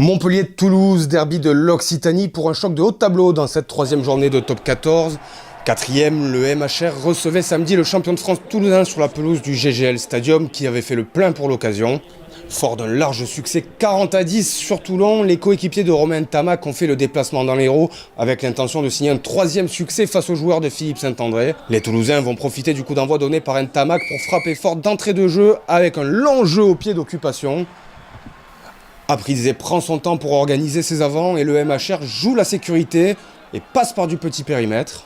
Montpellier-Toulouse, derby de l'Occitanie pour un choc de haut de tableau dans cette troisième journée de top 14. Quatrième, le MHR recevait samedi le champion de France toulousain sur la pelouse du GGL Stadium qui avait fait le plein pour l'occasion. Fort d'un large succès 40-10 sur Toulon, les coéquipiers de Romain Ntamak ont fait le déplacement dans l'Hérault avec l'intention de signer un troisième succès face aux joueurs de Philippe Saint-André. Les Toulousains vont profiter du coup d'envoi donné par Ntamak pour frapper fort d'entrée de jeu avec un long jeu au pied d'occupation. Aprizé prend son temps pour organiser ses avants et le MHR joue la sécurité et passe par du petit périmètre.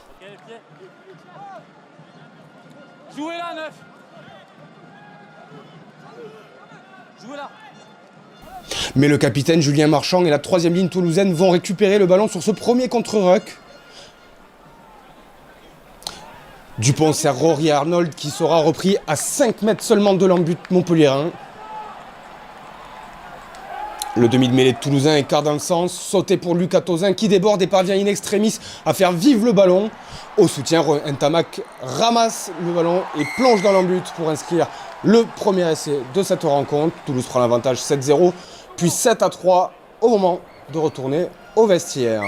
Jouez là, neuf. Jouez là. Mais le capitaine Julien Marchand et la troisième ligne toulousaine vont récupérer le ballon sur ce premier contre-ruck. Dupont sert Rory Arnold qui sera repris à 5 mètres seulement de l'embut montpelliérain. Le demi de mêlée de Toulousain écart dans le sens, sauté pour Lucas Tauzin qui déborde et parvient in extremis à faire vivre le ballon. Au soutien, Ntamak ramasse le ballon et plonge dans l'embut pour inscrire le premier essai de cette rencontre. Toulouse prend l'avantage 7-0, puis 7-3 au moment de retourner au vestiaire.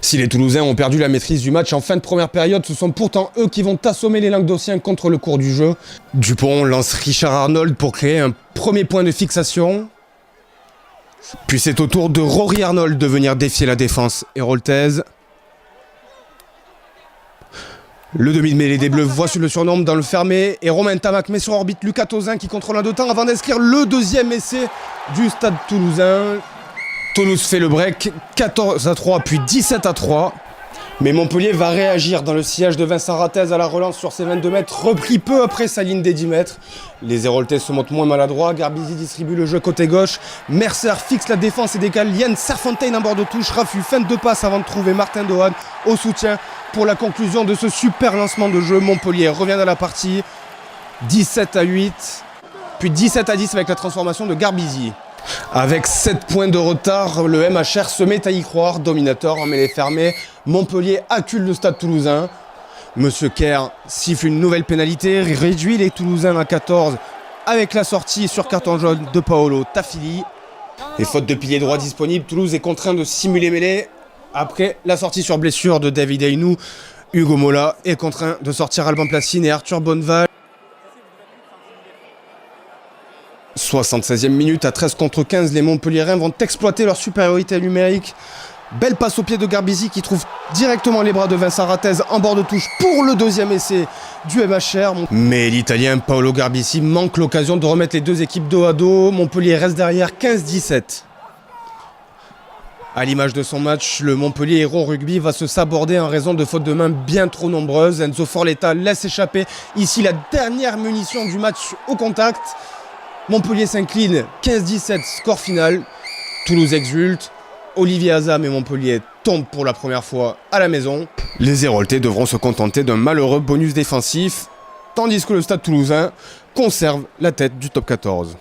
Si les Toulousains ont perdu la maîtrise du match en fin de première période, ce sont pourtant eux qui vont assommer les Languedociens contre le cours du jeu. Dupont lance Richard Arnold pour créer un premier point de fixation. Puis c'est au tour de Rory Arnold de venir défier la défense héroltaise. Le demi de mêlée des Bleus voit sur le surnombre dans le fermé et Romain Ntamak met sur orbite Lucas Tauzin qui contrôle un 2 temps avant d'inscrire le deuxième essai du stade toulousain. Toulouse fait le break, 14-3 puis 17-3. Mais Montpellier va réagir dans le sillage de Vincent Ratez à la relance sur ses 22 mètres, repris peu après sa ligne des 10 mètres. Les Héroltais se montrent moins maladroits, Garbizi distribue le jeu côté gauche, Mercer fixe la défense et décale Yann Serfontaine en bord de touche, Raffu feinte de passe avant de trouver Martin Dohan au soutien pour la conclusion de ce super lancement de jeu. Montpellier revient dans la partie, 17-8, puis 17-10 avec la transformation de Garbizi. Avec 7 points de retard, le MHR se met à y croire, dominateur en mêlée fermée. Montpellier accule le stade toulousain. Monsieur Kerr siffle une nouvelle pénalité, réduit les Toulousains à 14 avec la sortie sur carton jaune de Paolo Tafili. Et faute de pilier droit disponible, Toulouse est contraint de simuler mêlée. Après la sortie sur blessure de David Aynou, Hugo Mola est contraint de sortir Alban Placine et Arthur Bonneval. 76e minute, à 13 contre 15, les Montpelliérains vont exploiter leur supériorité numérique. Belle passe au pied de Garbizi qui trouve directement les bras de Vincent Ratez en bord de touche pour le deuxième essai du MHR. Mais l'Italien Paolo Garbizi manque l'occasion de remettre les deux équipes dos à dos. Montpellier reste derrière 15-17. À l'image de son match, le Montpellier Hérault Rugby va se saborder en raison de fautes de main bien trop nombreuses. Enzo Forletta laisse échapper ici la dernière munition du match au contact. Montpellier s'incline 15-17, score final. Toulouse exulte. Olivier Azam et Montpellier tombent pour la première fois à la maison. Les Héroltais devront se contenter d'un malheureux bonus défensif, tandis que le stade toulousain conserve la tête du top 14.